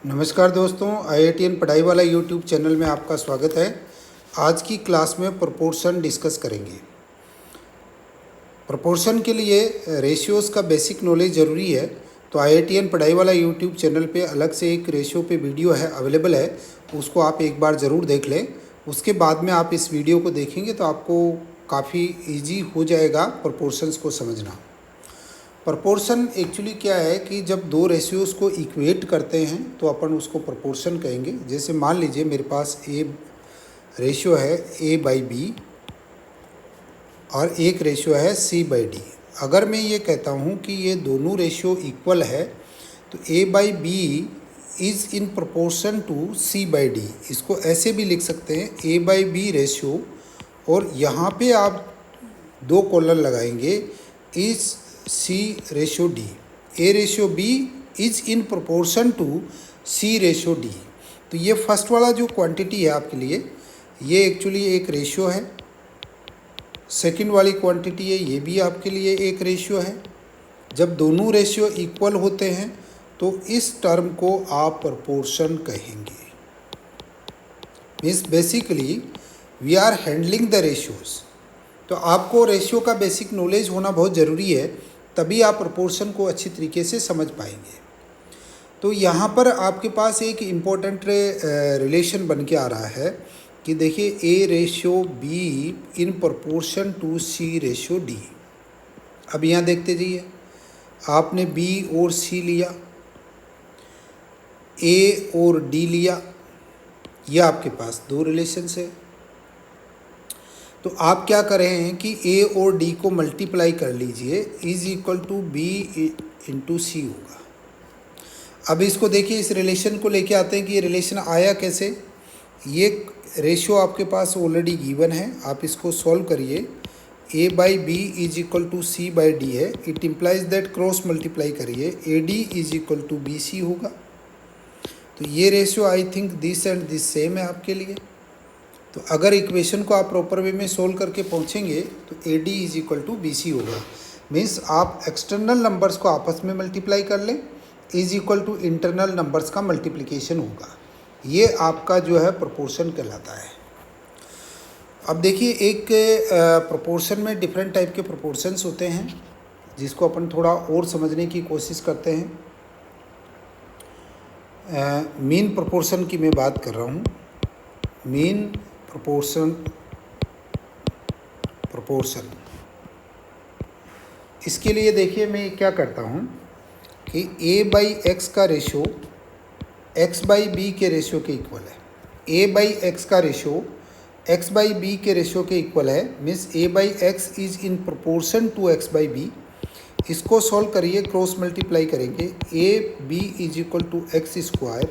नमस्कार दोस्तों, IITN पढ़ाई वाला यूट्यूब चैनल में आपका स्वागत है। आज की क्लास में प्रोपोर्शन डिस्कस करेंगे। प्रोपोर्शन के लिए रेशियोज़ का बेसिक नॉलेज ज़रूरी है, तो IITN पढ़ाई वाला यूट्यूब चैनल पे अलग से एक रेशियो पे वीडियो है अवेलेबल है, उसको आप एक बार ज़रूर देख लें। उसके बाद में आप इस वीडियो को देखेंगे तो आपको काफ़ी ईजी हो जाएगा प्रोपोर्शंस को समझना। प्रोपोर्शन एक्चुअली क्या है कि जब दो रेशियोज़ को इक्वेट करते हैं तो अपन उसको प्रोपोर्शन कहेंगे। जैसे मान लीजिए मेरे पास ए रेशियो है A/B और एक रेशियो है C/D। अगर मैं ये कहता हूँ कि ये दोनों रेशियो इक्वल है तो A/B is in proportion to C/D। इसको ऐसे भी लिख सकते हैं A/B रेशियो, और यहाँ पे आप दो कॉलम लगाएंगे is C/D। A/B is in proportion to C/D। तो ये फर्स्ट वाला जो क्वांटिटी है आपके लिए, ये एक्चुअली एक रेशियो है। सेकंड वाली क्वांटिटी है, ये भी आपके लिए एक रेशियो है। जब दोनों रेशियो इक्वल होते हैं तो इस टर्म को आप प्रोपोर्शन कहेंगे। Means basically we are handling the ratios. तो आपको रेशियो का बेसिक नॉलेज होना बहुत ज़रूरी है, तभी आप प्रोपोर्शन को अच्छी तरीके से समझ पाएंगे। तो यहाँ पर आपके पास एक इम्पोर्टेंट रिलेशन बन के आ रहा है कि देखिए A/B in proportion to C/D। अब यहाँ देखते जाइए, आपने B और C लिया, A और D लिया, यह आपके पास दो रिलेशंस है। तो आप क्या कर रहे हैं कि A और D को मल्टीप्लाई कर लीजिए, is equal to B into C होगा। अब इसको देखिए, इस रिलेशन को लेके आते हैं कि ये रिलेशन आया कैसे। ये रेशियो आपके पास ऑलरेडी गिवन है, आप इसको सॉल्व करिए। A/B is equal to C/D है, it implies that cross multiply करिए AD is equal to BC होगा। तो ये ratio I think this and this same है आपके लिए। तो अगर इक्वेशन को आप प्रॉपर वे में सोल्व करके पहुंचेंगे तो AD is equal to BC होगा। मीन्स आप एक्सटर्नल नंबर्स को आपस में मल्टीप्लाई कर लें, is equal to internal numbers का मल्टीप्लिकेशन होगा। ये आपका जो है प्रोपोर्शन कहलाता है। अब देखिए, एक प्रोपोर्शन में डिफरेंट टाइप के प्रोपोर्शंस होते हैं, जिसको अपन थोड़ा और समझने की कोशिश करते हैं। मीन प्रोपोर्शन की मैं बात कर रहा हूँ। मीन प्रोपोर्शन इसके लिए देखिए मैं क्या करता हूँ कि A/X का रेशियो X/B के रेशियो के इक्वल है। A/X का रेशियो X/B के रेशियो के इक्वल है। Means A/X is in proportion to X/B। इसको सॉल्व करिए, क्रॉस मल्टीप्लाई करेंगे। AB is equal to X square,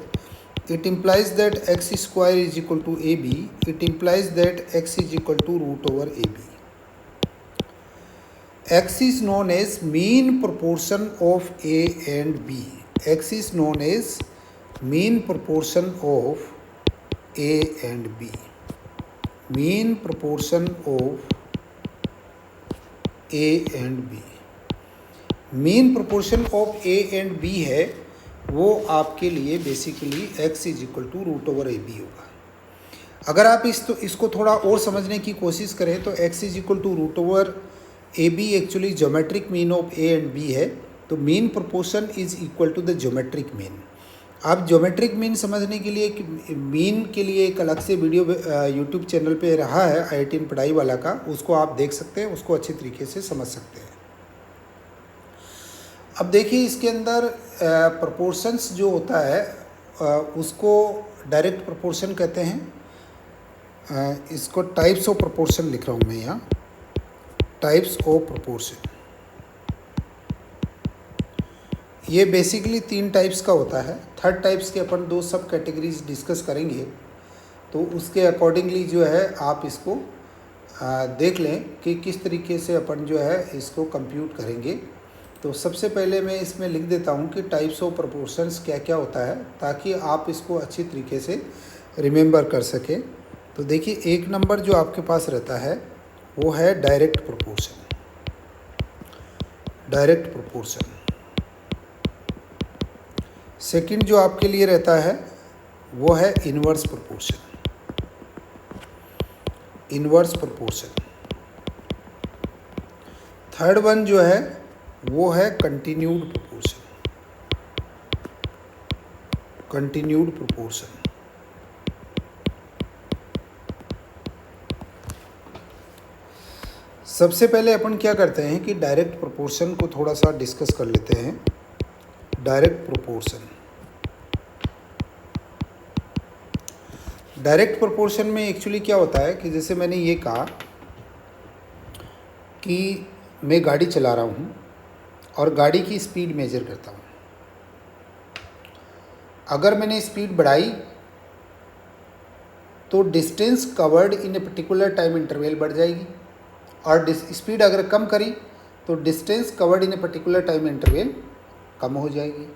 it implies that X square is equal to AB. It implies that X is equal to root over AB. X is known as mean proportion of A and B. X is known as mean proportion of A and B. Mean proportion of A and B. Mean proportion of A and B है, वो आपके लिए basically X is equal to root over AB होगा। अगर आप इसको थोड़ा और समझने की कोशिश करें तो X is equal to root over AB actually geometric mean of A and B है। तो mean proportion is equal to the geometric mean. आप ज्योमेट्रिक मीन समझने के लिए मीन के लिए एक अलग से वीडियो यूट्यूब चैनल पे रहा है IITN पढ़ाई वाला का, उसको आप देख सकते हैं, उसको अच्छी तरीके से समझ सकते हैं। अब देखिए, इसके अंदर प्रोपोर्शंस जो होता है उसको डायरेक्ट प्रोपोर्शन कहते हैं। इसको टाइप्स ऑफ प्रोपोर्शन लिख रहा हूँ मैं यहाँ, टाइप्स ऑफ प्रोपोर्शन। ये बेसिकली 3 टाइप्स का होता है। थर्ड टाइप्स के अपन 2 सब कैटेगरीज डिस्कस करेंगे, तो उसके अकॉर्डिंगली जो है आप इसको देख लें कि किस तरीके से अपन जो है इसको कंप्यूट करेंगे। तो सबसे पहले मैं इसमें लिख देता हूँ कि टाइप्स ऑफ प्रोपोर्शंस क्या क्या होता है, ताकि आप इसको अच्छी तरीके से रिमेंबर कर सकें। तो देखिए, एक नंबर जो आपके पास रहता है वो है direct proportion. Direct proportion second जो आपके लिए रहता है वो है inverse proportion. Inverse proportion. Third one जो है वो है कंटिन्यूड प्रोपोर्शन। Continued proportion. सबसे पहले अपन क्या करते हैं कि डायरेक्ट प्रोपोर्शन को थोड़ा सा डिस्कस कर लेते हैं। Direct proportion. डायरेक्ट प्रोपोर्शन में एक्चुअली क्या होता है कि जैसे मैंने ये कहा कि मैं गाड़ी चला रहा हूँ और गाड़ी की स्पीड मेजर करता हूँ। अगर मैंने स्पीड बढ़ाई तो distance covered in a particular time interval बढ़ जाएगी, और स्पीड अगर कम करी तो distance covered in a particular time interval कम हो जाएगी।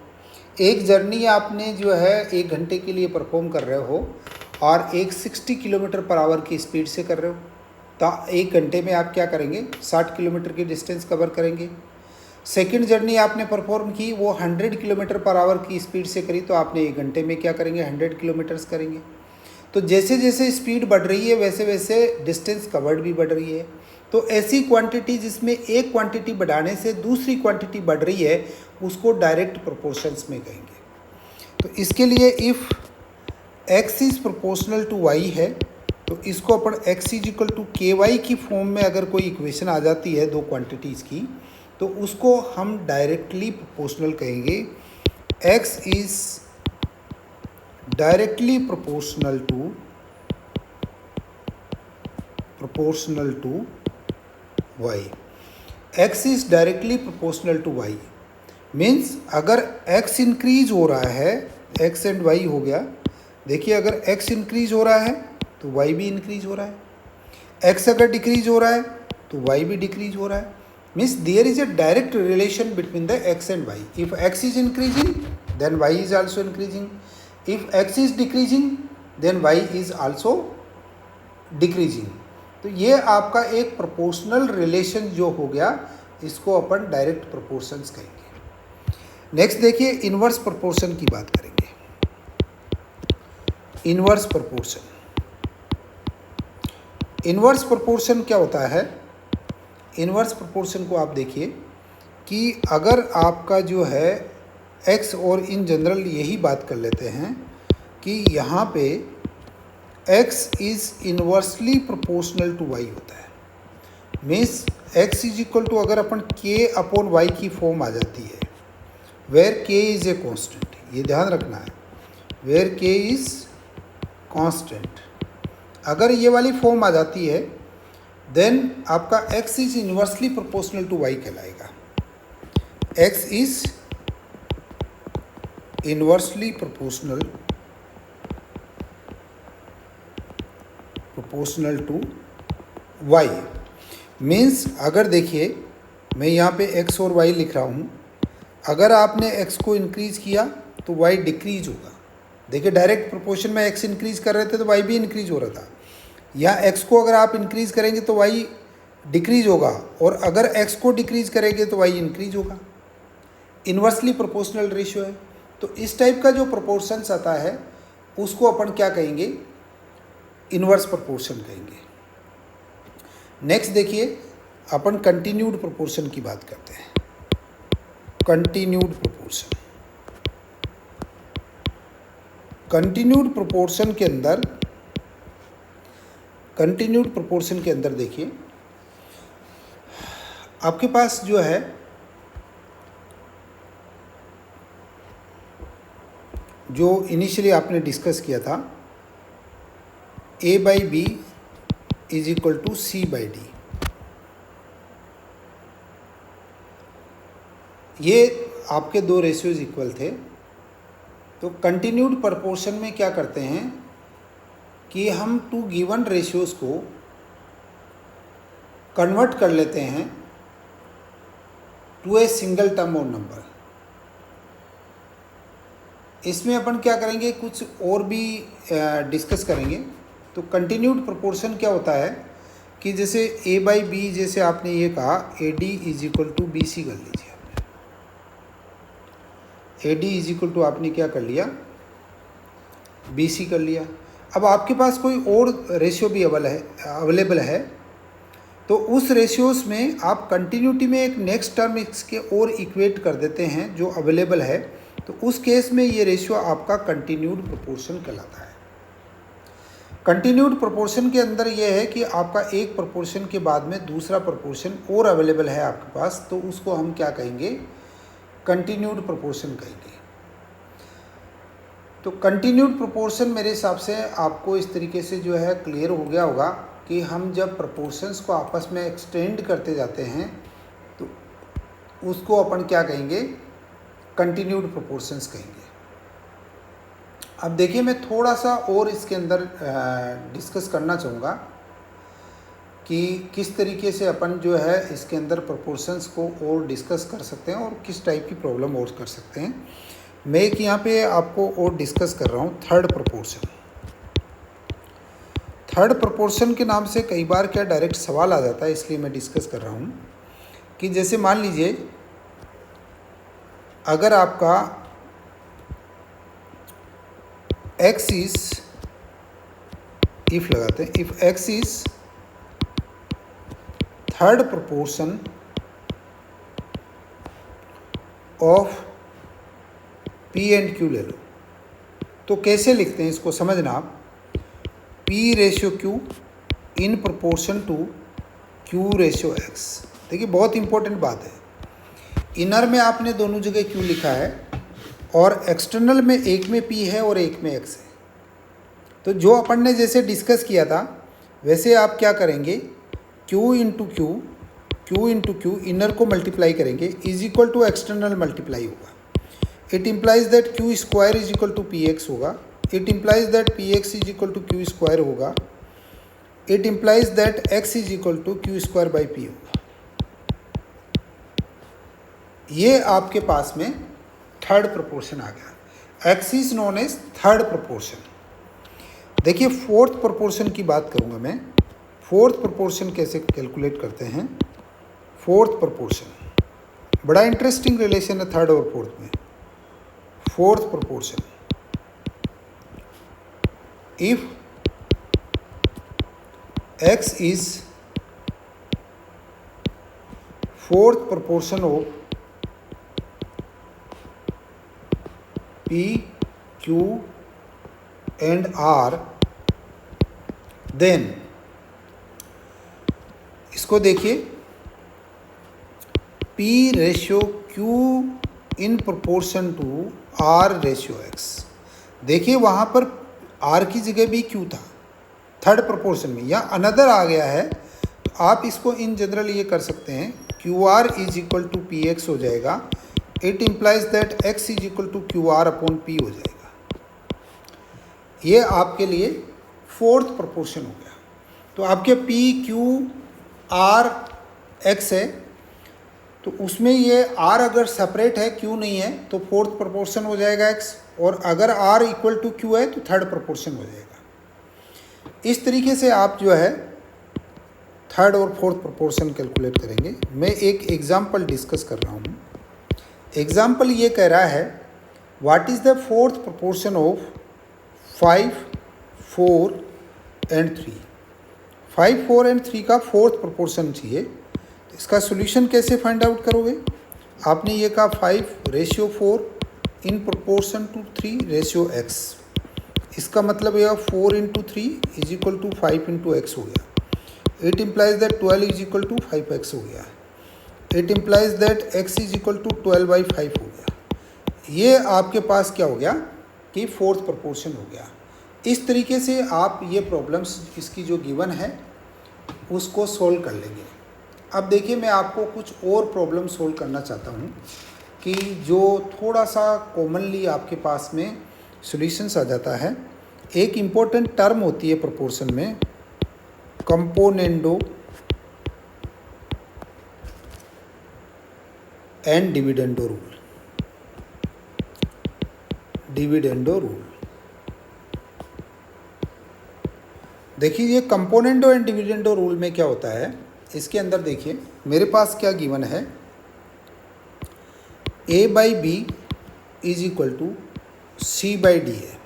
एक जर्नी आपने जो है 1 घंटे के लिए परफॉर्म कर रहे हो और एक 60 किलोमीटर पर आवर की स्पीड से कर रहे हो, तो 1 घंटे में आप क्या करेंगे, 60 किलोमीटर की डिस्टेंस कवर करेंगे। सेकंड जर्नी आपने परफॉर्म की, वो 100 किलोमीटर पर आवर की स्पीड से करी, तो आपने 1 घंटे में क्या करेंगे, 100 किलोमीटर्स करेंगे। तो जैसे जैसे स्पीड बढ़ रही है वैसे वैसे डिस्टेंस कवर्ड भी बढ़ रही है। तो ऐसी क्वांटिटी जिसमें एक क्वांटिटी बढ़ाने से दूसरी क्वांटिटी बढ़ रही है उसको डायरेक्ट प्रोपोर्शंस में कहेंगे। तो इसके लिए if x is proportional to y है तो इसको अपन x is equal to k y की फॉर्म में अगर कोई इक्वेशन आ जाती है दो क्वांटिटीज़ की, तो उसको हम डायरेक्टली प्रोपोर्शनल कहेंगे। x is directly proportional to y। x is directly proportional to y means अगर x इंक्रीज हो रहा है, x एंड y हो गया, देखिए अगर x इंक्रीज हो रहा है तो y भी इंक्रीज हो रहा है, x अगर डिक्रीज हो रहा है तो y भी डिक्रीज हो रहा है। Means there is a direct relation between the x and y। If x is increasing then y is also increasing, if x is decreasing then y is also decreasing. तो ये आपका एक proportional relation जो हो गया, इसको अपन direct proportions कहेंगे। Next देखिए इन्वर्स प्रोपोर्शन की बात करेंगे। Inverse proportion. इन्वर्स प्रोपोर्शन क्या होता है? इन्वर्स प्रोपोर्शन को आप देखिए कि अगर आपका जो है x, और इन जनरल यही बात कर लेते हैं कि यहाँ पे x is inversely proportional to y होता है। Means x is equal to, अगर अपन k अपॉन y की फॉर्म आ जाती है where k is a constant, ये ध्यान रखना है, वेयर k इज़ कॉन्स्टेंट, अगर ये वाली फॉर्म आ जाती है देन आपका x is inversely proportional to y कहलाएगा। x is inversely proportional to y। Means अगर देखिए मैं यहाँ पे x और y लिख रहा हूँ, अगर आपने x को इंक्रीज किया तो y डिक्रीज होगा। देखिए डायरेक्ट प्रोपोर्शन में x इंक्रीज कर रहे थे तो y भी इंक्रीज हो रहा था, या x को अगर आप इंक्रीज करेंगे तो y डिक्रीज होगा, और अगर x को डिक्रीज करेंगे तो y इंक्रीज होगा। इन्वर्सली प्रोपोर्शनल रेशियो है। तो इस टाइप का जो प्रोपोर्शंस आता है उसको अपन क्या कहेंगे, इन्वर्स प्रोपोर्शन कहेंगे। नेक्स्ट देखिए अपन कंटिन्यूड प्रोपोर्शन की बात करते हैं। Continued proportion. कंटिन्यूड प्रोपोर्शन के अंदर देखिए आपके पास जो है जो इनिशियली आपने डिस्कस किया था a by b is equal to c by d, ये आपके दो रेशियोज इक्वल थे। तो कंटिन्यूड प्रोपोर्शन में क्या करते हैं कि हम टू गिवन रेशियोज को कन्वर्ट कर लेते हैं टू ए सिंगल टर्म और नंबर। इसमें अपन क्या करेंगे, कुछ और भी डिस्कस करेंगे। तो कंटिन्यूड प्रोपोर्शन क्या होता है कि जैसे a बाई बी, जैसे आपने ये कहा A D is equal to B C कर लीजिए आपने। AD इज इक्वल टू आपने क्या कर लिया, BC कर लिया। अब आपके पास कोई और रेशियो भी अवेलेबल है, तो उस रेशियोज में आप कंटिन्यूटी में एक नेक्स्ट टर्म इसके और इक्वेट कर देते हैं जो अवेलेबल है, तो उस केस में ये रेशियो आपका कंटिन्यूड प्रोपोर्शन कहलाता है। कंटिन्यूड प्रोपोर्शन के अंदर ये है कि आपका एक प्रोपोर्शन के बाद में दूसरा प्रोपोर्शन और अवेलेबल है आपके पास, तो उसको हम क्या कहेंगे, कंटिन्यूड प्रोपोर्शन कहेंगे। तो कंटिन्यूड प्रोपोर्शन मेरे हिसाब से आपको इस तरीके से जो है क्लियर हो गया होगा कि हम जब प्रोपोर्शंस को आपस में एक्सटेंड करते जाते हैं तो उसको अपन क्या कहेंगे, कंटिन्यूड प्रोपोर्शंस कहेंगे। अब देखिए मैं थोड़ा सा और इसके अंदर डिस्कस करना चाहूँगा कि किस तरीके से अपन जो है इसके अंदर प्रोपोर्शंस को और डिस्कस कर सकते हैं और किस टाइप की प्रॉब्लम और कर सकते हैं। मैं एक यहाँ पे आपको और डिस्कस कर रहा हूँ थर्ड प्रोपोर्शन। थर्ड प्रोपोर्शन के नाम से कई बार क्या डायरेक्ट सवाल आ जाता है, इसलिए मैं डिस्कस कर रहा हूँ कि जैसे मान लीजिए अगर आपका x इज, इफ लगाते हैं, if x is third proportion of P and Q ले लो, तो कैसे लिखते हैं इसको समझना आप, P ratio Q in proportion to Q ratio X। देखिए बहुत इंपॉर्टेंट बात है, इनर में आपने दोनों जगह Q लिखा है और एक्सटर्नल में एक में P है और एक में X है। तो जो अपन ने जैसे डिस्कस किया था वैसे आप क्या करेंगे, Q इंटू Q इनर को मल्टीप्लाई करेंगे is equal to external multiply होगा। It implies that Q square is equal to PX होगा। It implies that PX is equal to Q square होगा। It implies that X is equal to Q square by P होगा। ये आपके पास में third proportion आ गया। X is known as third proportion. देखिए fourth proportion की बात करूंगा मैं। फोर्थ प्रोपोर्शन कैसे कैलकुलेट करते हैं, फोर्थ प्रोपोर्शन बड़ा इंटरेस्टिंग रिलेशन है थर्ड और फोर्थ में। Fourth proportion, if X is fourth proportion of P, Q and R, then इसको देखिए P ratio Q in proportion to R ratio X। देखिए वहाँ पर R की जगह भी Q था थर्ड प्रोपोर्शन में, या अनदर आ गया है, तो आप इसको इन जनरल ये कर सकते हैं QR is equal to PX हो जाएगा। It implies that X is equal to QR upon P हो जाएगा। ये आपके लिए फोर्थ प्रोपोर्शन हो गया। तो आपके P, Q, R, X है, तो उसमें ये R अगर सेपरेट है, Q नहीं है, तो फोर्थ प्रोपोर्शन हो जाएगा X, और अगर R इक्वल टू Q है तो थर्ड प्रोपोर्शन हो जाएगा। इस तरीके से आप जो है थर्ड और फोर्थ प्रोपोर्शन कैलकुलेट करेंगे। मैं एक एग्जाम्पल डिस्कस कर रहा हूँ। एग्जाम्पल ये कह रहा है what is the fourth proportion of 5, 4 and 3। 5, 4 and 3 का फोर्थ प्रोपोर्शन चाहिए। तो इसका सोल्यूशन कैसे फाइंड आउट करोगे, आपने ये कहा 5 ratio 4 in proportion to 3 ratio X। इसका मतलब यह 4 into 3 is equal to 5 into X हो गया। It implies that 12 is equal to 5X हो गया। It implies that X is equal to 12/5 हो गया। ये आपके पास क्या हो गया कि फोर्थ प्रोपोर्शन हो गया। इस तरीके से आप ये प्रॉब्लम्स इसकी जो गिवन है उसको सोल्व कर लेंगे। अब देखिए मैं आपको कुछ और प्रॉब्लम सोल्व करना चाहता हूँ कि जो थोड़ा सा कॉमनली आपके पास में सॉल्यूशंस आ जाता है। एक इम्पोर्टेंट टर्म होती है प्रोपोर्शन में, componendo and dividendo rule. Dividendo rule, देखिए ये कंपोनेंडो एंड डिविडेंडो रूल में क्या होता है, इसके अंदर देखिए मेरे पास क्या गिवन है, A/B is equal to c by d है।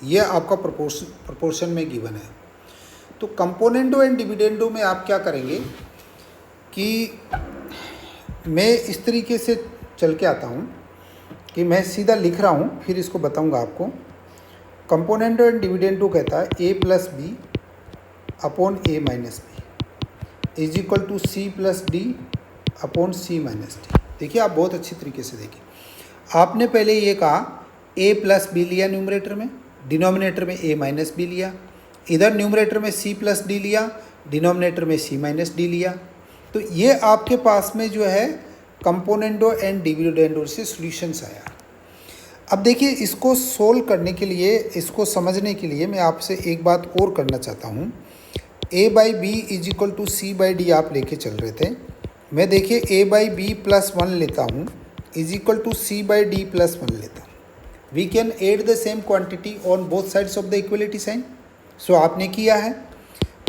ये आपका प्रोपोर्शन में गिवन है। तो कंपोनेंटो एंड डिविडेंडो में आप क्या करेंगे कि मैं इस तरीके से चल के आता हूँ कि मैं सीधा लिख रहा हूँ, फिर इसको बताऊँगा आपको। कंपोनेंटो एंड डिविडेंडो कहता है a plus b upon a minus b is equal to c plus d upon c minus d. देखिए आप बहुत अच्छी तरीके से देखिए, आपने पहले ये कहा a प्लस बी लिया न्यूमरेटर में, डिनोमिनेटर में a माइनस बी लिया, इधर न्यूमरेटर में c प्लस डी लिया, डिनोमिनेटर में c माइनस डी लिया। तो ये आपके पास में जो है कंपोनेंटो एंड डिविडेंडो से सॉल्यूशंस आया। अब देखिए इसको सोल्व करने के लिए, इसको समझने के लिए मैं आपसे एक बात और करना चाहता हूँ। a by b is equal to c by d आप लेके चल रहे थे, मैं देखिए a by b plus one लेता हूँ is equal to c by d plus one लेता हूँ। We can add the same quantity on both sides of the equality sign. So आपने किया है।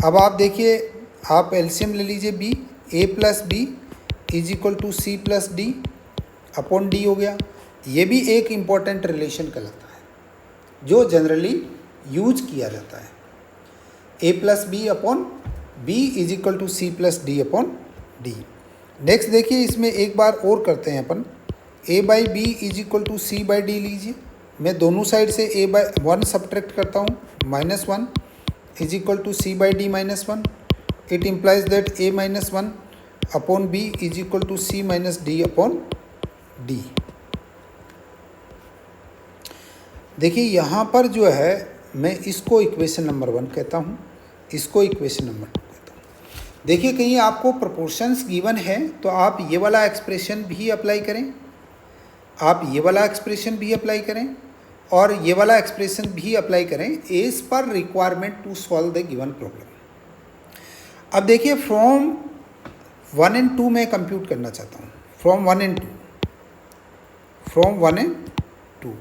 अब आप देखिए, आप एलसीएम ले लीजिए b, a plus b is equal to c plus d upon d हो गया। ये भी एक इम्पॉर्टेंट रिलेशन कहलाता है जो जनरली यूज किया जाता है। a plus b upon b is equal to c plus d upon d. Next देखिए, इसमें एक बार और करते हैं अपन। a by b is equal to c by d लीजिए, मैं दोनों साइड से a बाई वन सब्ट्रैक्ट करता हूँ, minus one is equal to c by d minus one. It implies that a minus one upon b is equal to c minus d upon d. देखिए यहाँ पर जो है मैं इसको इक्वेशन नंबर 1 कहता हूँ, इसको इक्वेशन नंबर 2 कहता हूँ। देखिए कहीं आपको प्रोपोर्शंस गिवन है तो आप ये वाला एक्सप्रेशन भी अप्लाई करें, आप ये वाला एक्सप्रेशन भी अप्लाई करें और ये वाला एक्सप्रेशन भी अप्लाई करें as per requirement to solve the given problem. अब देखिए फ्रॉम 1 and 2 मैं कंप्यूट करना चाहता हूँ, from 1 and 2, from 1 and 2,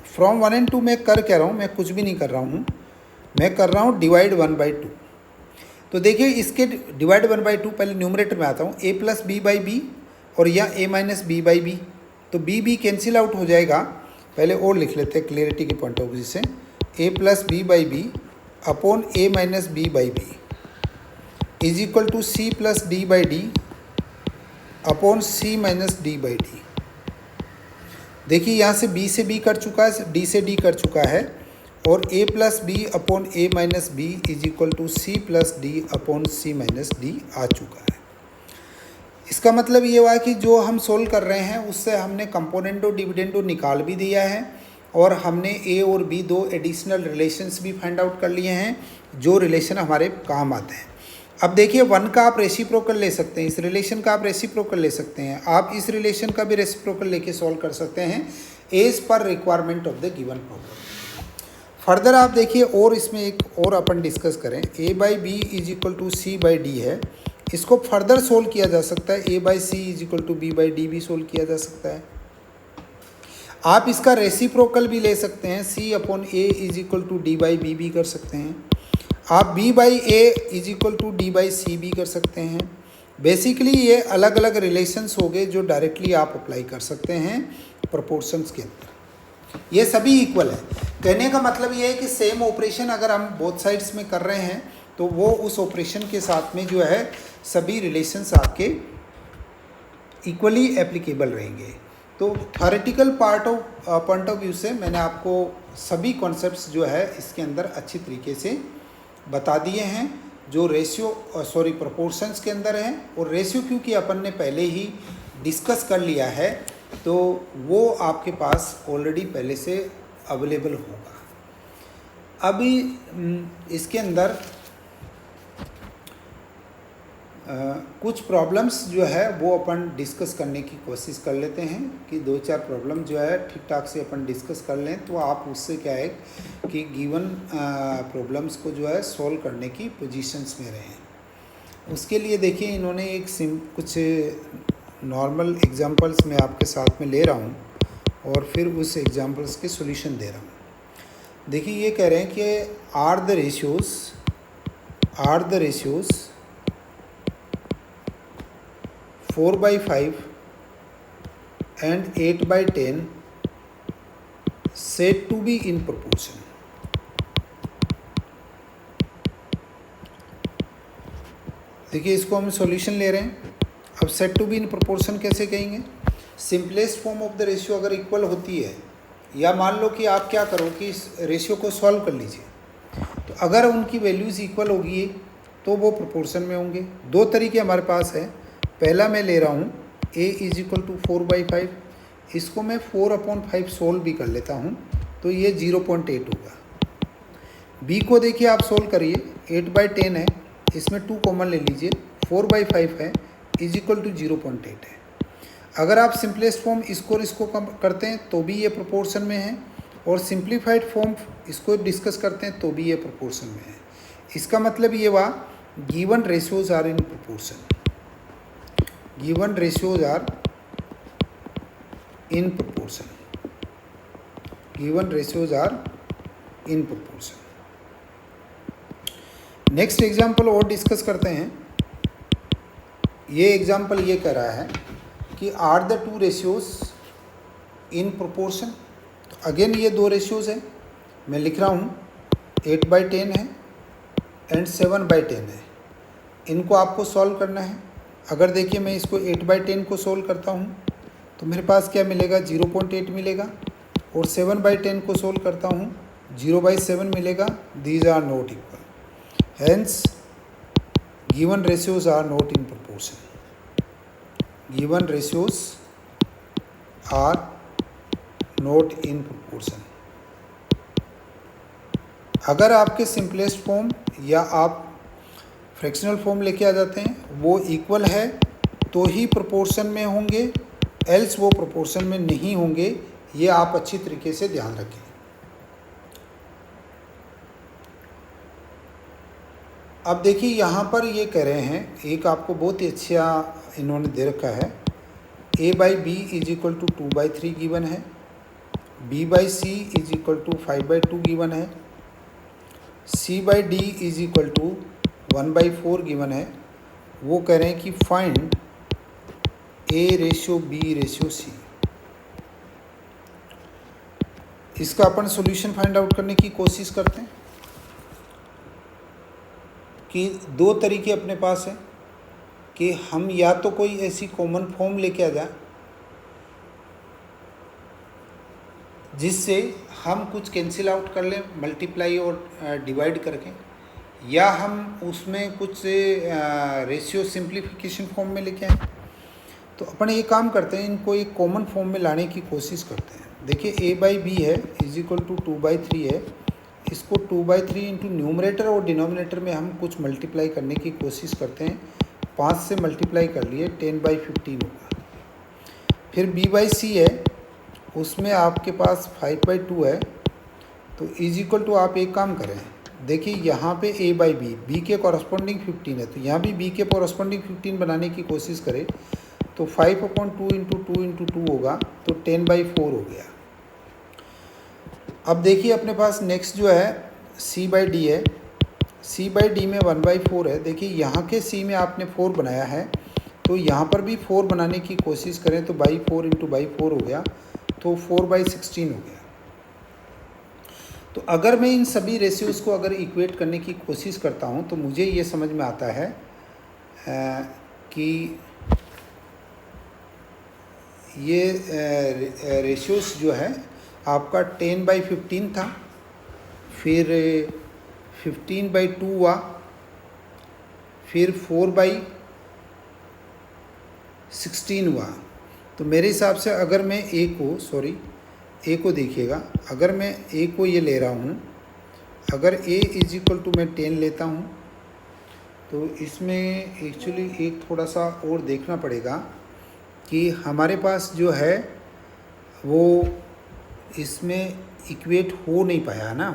from 1 and 2 मैं कर क्या रहा हूँ, मैं कुछ भी नहीं कर रहा हूँ, मैं कर रहा हूँ डिवाइड 1/2। तो देखिए इसके डिवाइड 1/2 पहले न्यूमरेटर में आता हूँ, a plus b by b और या a minus b by b, तो b कैंसिल आउट हो जाएगा। पहले और लिख लेते हैं क्लियरिटी के पॉइंट ऑफ व्यू से, a plus b by b upon a minus b by b is equal to c plus d by d upon c minus d by d. देखिए यहाँ से b से b कर चुका है, d से d कर चुका है और a plus b upon a minus b is equal to c plus d upon c minus d आ चुका है। इसका मतलब ये हुआ कि जो हम सोल्व कर रहे हैं उससे हमने कंपोनेंटो डिविडेंडो निकाल भी दिया है और हमने a और b दो एडिशनल रिलेशंस भी फाइंड आउट कर लिए हैं जो रिलेशन हमारे काम आते हैं। अब देखिए 1 का आप रेसिप्रोकल ले सकते हैं, इस रिलेशन का आप रेसिप्रोकल ले सकते हैं, आप इस रिलेशन का भी रेसिप्रोकल लेके सॉल्व कर सकते हैं as per requirement of the given problem. Further आप देखिए और इसमें एक और अपन डिस्कस करें, a by b is equal to c by d है, इसको फर्दर सोल्व किया जा सकता है, a by c is equal to b by d भी सोल्व किया जा सकता है। आप इसका रेसिप्रोकल भी ले सकते हैं, c upon a is equal to d by b भी कर सकते हैं, आप b by a is equal to d by c भी कर सकते हैं। बेसिकली ये अलग अलग रिलेशंस हो गए जो डायरेक्टली आप अप्लाई कर सकते हैं प्रोपोर्शंस के अंदर, ये सभी इक्वल है। कहने का मतलब ये है कि सेम ऑपरेशन अगर हम बोथ साइड्स में कर रहे हैं तो वो उस ऑपरेशन के साथ में जो है सभी रिलेशंस आपके इक्वली एप्लीकेबल रहेंगे। तो थ्योरेटिकल पॉइंट ऑफ व्यू से मैंने आपको सभी कॉन्सेप्ट्स जो है इसके अंदर अच्छी तरीके से बता दिए हैं जो प्रोपोर्शंस के अंदर हैं, और रेशियो क्योंकि अपन ने पहले ही डिस्कस कर लिया है तो वो आपके पास ऑलरेडी पहले से अवेलेबल होगा। अभी इसके अंदर कुछ प्रॉब्लम्स जो है वो अपन डिस्कस करने की कोशिश कर लेते हैं कि 2-4 प्रॉब्लम जो है ठीक ठाक से अपन डिस्कस कर लें तो आप उससे क्या है कि गिवन प्रॉब्लम्स को जो है सॉल्व करने की पोजीशंस में रहें। उसके लिए देखिए इन्होंने एक कुछ नॉर्मल एग्जांपल्स मैं आपके साथ में ले रहा हूँ और फिर उस एग्जांपल्स के सॉल्यूशन दे रहा हूँ। देखिए ये कह रहे हैं कि are the ratios 4/5 and 8/10 said to be in proportion. देखिए इसको हम सॉल्यूशन ले रहे हैं। अब said to be in proportion कैसे कहेंगे? Simplest form of the ratio अगर इक्वल होती है, या मान लो कि आप क्या करो कि इस रेशियो को सॉल्व कर लीजिए, तो अगर उनकी वैल्यूज़ इक्वल होगी तो वो प्रोपोर्शन में होंगे। दो तरीके हमारे पास है। पहला मैं ले रहा हूँ a इज इक्वल टू 4/5, इसको मैं 4/5 सोल्व भी कर लेता हूँ, तो ये 0.8 होगा। b को देखिए आप सोल्व करिए, 8/10 है, इसमें 2 कॉमन ले लीजिए, 4/5 है, इज इक्वल टू 0.8 है। अगर आप सिंपलेस्ट फॉर्म इसको और इसको कम करते हैं तो भी ये प्रोपोर्शन में है, और सिंप्लीफाइड फॉर्म इसको डिस्कस करते हैं तो भी ये प्रोपोर्शन में है। इसका मतलब ये हुआ given ratios are in proportion, given ratios are in proportion, given ratios are in proportion. Next example और डिस्कस करते हैं। ये एग्जाम्पल ये कह रहा है कि are the two ratios in proportion. तो अगेन ये दो रेशियोज हैं, मैं लिख रहा हूँ 8/10 है एंड 7/10 है। इनको आपको सॉल्व करना है। अगर देखिए मैं इसको 8/10 को सॉल्व करता हूँ तो मेरे पास क्या मिलेगा, 0.8 मिलेगा, और 7/10 को सॉल्व करता हूँ 0/7 मिलेगा। These are not equal, hence given ratios are not in proportion, given ratios are not in proportion. अगर आपके सिंपलेस्ट फॉर्म या आप फ्रैक्शनल फॉर्म लेके आ जाते हैं, वो इक्वल है तो ही प्रोपोर्शन में होंगे, एल्स वो प्रोपोर्शन में नहीं होंगे। ये आप अच्छी तरीके से ध्यान रखें। अब देखिए यहाँ पर ये कह रहे हैं, एक आपको बहुत ही अच्छा इन्होंने दे रखा है, a/b is equal to 2/3 given है, b/c is equal to 5/2 given है, c/d is equal to 1/4 given है। वो कह रहे हैं कि फाइंड a/b/c। इसका अपन सॉल्यूशन फाइंड आउट करने की कोशिश करते हैं कि दो तरीके अपने पास हैं कि हम या तो कोई ऐसी कॉमन फॉर्म लेके आ जाए जिससे हम कुछ कैंसिल आउट कर लें मल्टीप्लाई और डिवाइड करके, या हम उसमें कुछ रेशियो सिंप्लीफिकेशन फॉर्म में लेके आए। तो अपन ये काम करते हैं, इनको एक कॉमन फॉर्म में लाने की कोशिश करते हैं। देखिए a/b है इज इक्वल टू 2/3 है, इसको 2/3 इंटू न्यूमरेटर और डिनोमिनेटर में हम कुछ मल्टीप्लाई करने की कोशिश करते हैं। 5 से मल्टीप्लाई कर लिए 10/15 होगा। फिर b/c है, उसमें आपके पास 5/2 है, तो इज इक्वल टू आप एक काम करें, देखिए यहाँ पे a/b, b के कॉरस्पॉन्डिंग 15 है, तो यहाँ भी b के कॉरस्पॉन्डिंग 15 बनाने की कोशिश करें तो 5/2 इंटू 2 इंटू 2 होगा, तो 10/4 हो गया। अब देखिए अपने पास नेक्स्ट जो है c/d है, c/d में 1/4 है। देखिए यहाँ के c में आपने 4 बनाया है, तो यहाँ पर भी 4 बनाने की कोशिश करें तो 4 इंटू 4 हो गया, तो 4/16 हो गया। तो अगर मैं इन सभी रेशियोज को अगर इक्वेट करने की कोशिश करता हूँ तो मुझे ये समझ में आता है कि ये रेशियोज जो है आपका 10/15 था, फिर 15/2 हुआ, फिर 4/16 हुआ। तो मेरे हिसाब से अगर मैं ए को देखिएगा, अगर मैं ए को ये ले रहा हूँ, अगर a इज इक्वल टू मैं 10 लेता हूँ, तो इसमें एक्चुअली एक थोड़ा सा और देखना पड़ेगा कि हमारे पास जो है वो इसमें इक्वेट हो नहीं पाया ना,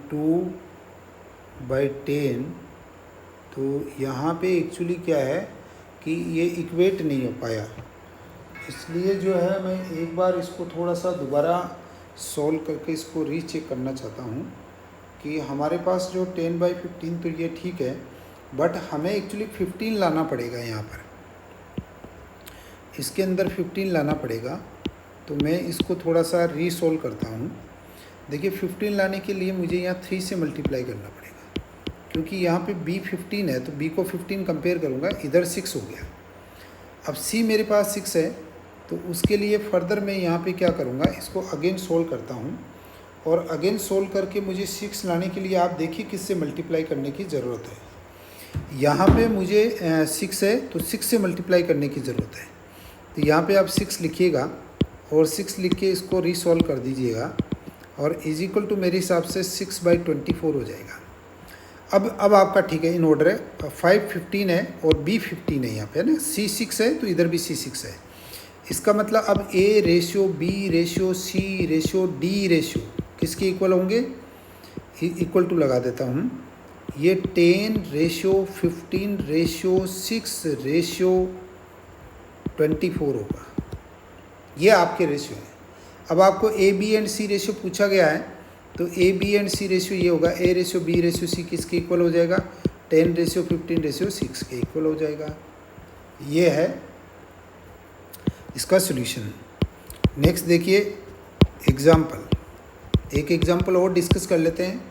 2/10, तो यहाँ पे एक्चुअली क्या है कि ये इक्वेट नहीं हो पाया। इसलिए जो है मैं एक बार इसको थोड़ा सा दोबारा सॉल्व करके इसको रीचेक करना चाहता हूँ कि हमारे पास जो 10/15 तो ये ठीक है, बट हमें एक्चुअली 15 लाना पड़ेगा। यहाँ पर इसके अंदर 15 लाना पड़ेगा, तो मैं इसको थोड़ा सा रीसॉल्व करता हूँ। देखिए 15 लाने के लिए मुझे यहाँ 3 से मल्टीप्लाई करना पड़ेगा, क्योंकि यहाँ पे b 15 है तो b को 15 कंपेयर करूँगा, इधर 6 हो गया। अब c मेरे पास 6 है, तो उसके लिए फर्दर मैं यहाँ पे क्या करूँगा, इसको अगेन सोल्व करता हूँ। और अगेन सोल्व करके मुझे 6 लाने के लिए आप देखिए किससे मल्टीप्लाई करने की ज़रूरत है। यहाँ पे मुझे 6 है तो 6 से मल्टीप्लाई करने की ज़रूरत है। तो यहाँ पे आप 6 लिखिएगा और 6 लिख के इसको रीसॉल्व कर दीजिएगा, और इज इक्वल टू मेरे हिसाब से 6/24 हो जाएगा। अब आपका ठीक है, इन ऑर्डर है। 5 15 है और b 15 है यहाँ पे, है ना। c 6 है तो इधर भी c 6 है। इसका मतलब अब a ratio b ratio c ratio d ratio किसके इक्वल होंगे, इक्वल टू लगा देता हूँ। ये 10 रेशियो 15 रेशियो 6 रेशियो 24 होगा। ये आपके रेशियो है। अब आपको A B and C ratio पूछा गया है, तो A B and C ratio ये होगा, A ratio B ratio C किसके इक्वल हो जाएगा, 10 रेशियो 15 रेशियो 6 के इक्वल हो जाएगा। ये है इसका सॉल्यूशन। नेक्स्ट देखिए एग्जाम्पल, एक एग्जाम्पल और डिस्कस कर लेते हैं।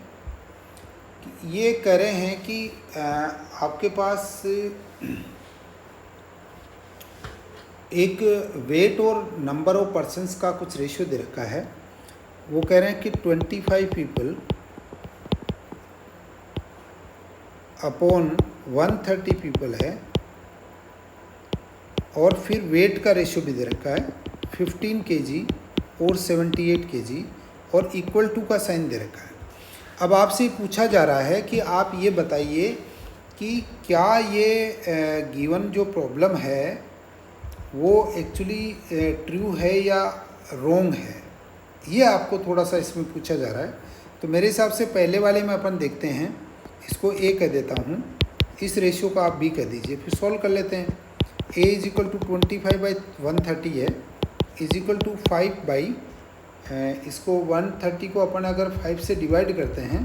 ये कह रहे हैं कि आपके पास एक वेट और नंबर ऑफ पर्सन्स का कुछ रेशियो दे रखा है। वो कह रहे हैं कि 25 पीपल अपॉन 130 पीपल है, और फिर वेट का रेशियो भी दे रखा है 15 kg और 78 kg, और इक्वल टू का साइन दे रखा है। अब आपसे पूछा जा रहा है कि आप ये बताइए कि क्या ये गिवन जो प्रॉब्लम है वो एक्चुअली ट्रू है या रॉन्ग है, ये आपको थोड़ा सा इसमें पूछा जा रहा है। तो मेरे हिसाब से पहले वाले में अपन देखते हैं, इसको a कह देता हूँ, इस रेशियो को आप b कह दीजिए, फिर सॉल्व कर लेते हैं। a इज इक्वल टू 25/130 है, इज इक्वल टू 5 इसको 130 को अपन अगर 5 से डिवाइड करते हैं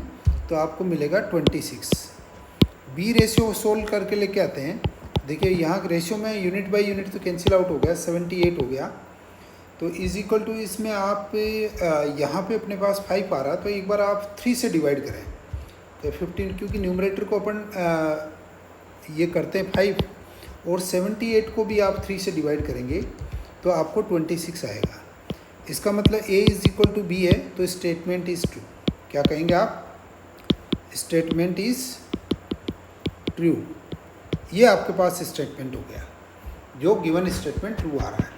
तो आपको मिलेगा 26। b रेशियो सोल्व करके लेके आते हैं। देखिए यहाँ रेशियो में यूनिट बाय यूनिट तो कैंसिल आउट हो गया, 78 हो गया। तो इज इक्वल टू इसमें आप यहाँ पे अपने पास 5 आ रहा, तो एक बार आप 3 से डिवाइड करें तो 15, क्योंकि न्यूमरेटर को अपन ये करते हैं 5, और 78 को भी आप 3 से डिवाइड करेंगे तो आपको 26 आएगा। इसका मतलब a is equal to b है, तो स्टेटमेंट इज़ ट्रू। क्या कहेंगे आप, स्टेटमेंट इज़ ट्रू। ये आपके पास स्टेटमेंट हो गया, जो गिवन स्टेटमेंट ट्रू आ रहा है।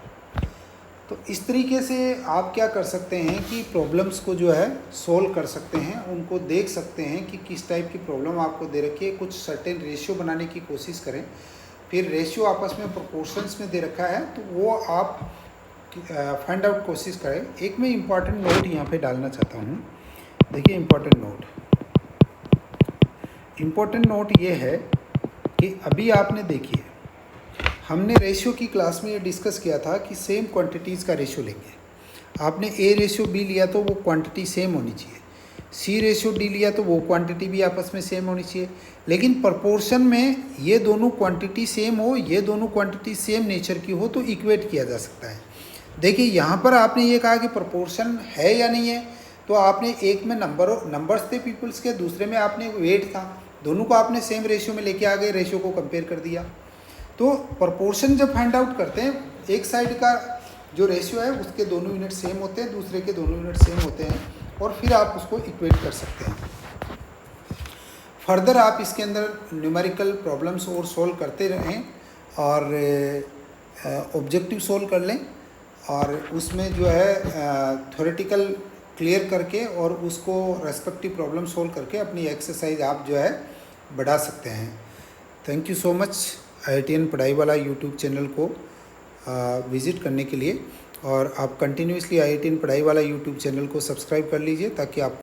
तो इस तरीके से आप क्या कर सकते हैं कि प्रॉब्लम्स को जो है सोल्व कर सकते हैं, उनको देख सकते हैं कि किस टाइप की प्रॉब्लम आपको दे रखी है। कुछ सर्टेन रेशियो बनाने की कोशिश करें, फिर रेशियो आपस में प्रोपोर्शंस में दे रखा है तो वो आप फाइंड आउट कोशिश करें। एक मैं इम्पॉर्टेंट नोट यहाँ पे डालना चाहता हूँ। देखिए इम्पॉर्टेंट नोट ये है कि अभी आपने देखिए हमने रेशियो की क्लास में ये डिस्कस किया था कि सेम क्वांटिटीज़ का रेशियो लेंगे। आपने ए रेशियो बी लिया तो वो क्वांटिटी सेम होनी चाहिए, सी रेशियो डी लिया तो वो क्वांटिटी भी आपस में सेम होनी चाहिए। लेकिन प्रपोर्शन में ये दोनों क्वांटिटी सेम हो, ये दोनों क्वांटिटी सेम नेचर की हो तो इक्वेट किया जा सकता है। देखिए यहाँ पर आपने ये कहा कि प्रपोर्शन है या नहीं है, तो आपने एक में नंबर्स थे पीपल्स के, दूसरे में आपने वेट था, दोनों को आपने सेम रेशियो में लेके आ गए, रेशियो को कंपेयर कर दिया। तो प्रपोर्शन जब फाइंड आउट करते हैं, एक साइड का जो रेशियो है उसके दोनों यूनिट सेम होते हैं, दूसरे के दोनों यूनिट सेम होते हैं, और फिर आप उसको इक्वेट कर सकते हैं। फर्दर आप इसके अंदर न्यूमेरिकल प्रॉब्लम्स और सॉल्व करते रहें और ऑब्जेक्टिव सोल्व कर लें, और उसमें जो है थ्योरेटिकल क्लियर करके और उसको रेस्पेक्टिव प्रॉब्लम सोल्व करके अपनी एक्सरसाइज आप जो है बढ़ा सकते हैं। Thank you so much IITian पढ़ाई वाला यूट्यूब चैनल को विज़िट करने के लिए, और आप कंटिन्यूसली IITian पढ़ाई वाला यूट्यूब चैनल को सब्सक्राइब कर लीजिए ताकि आप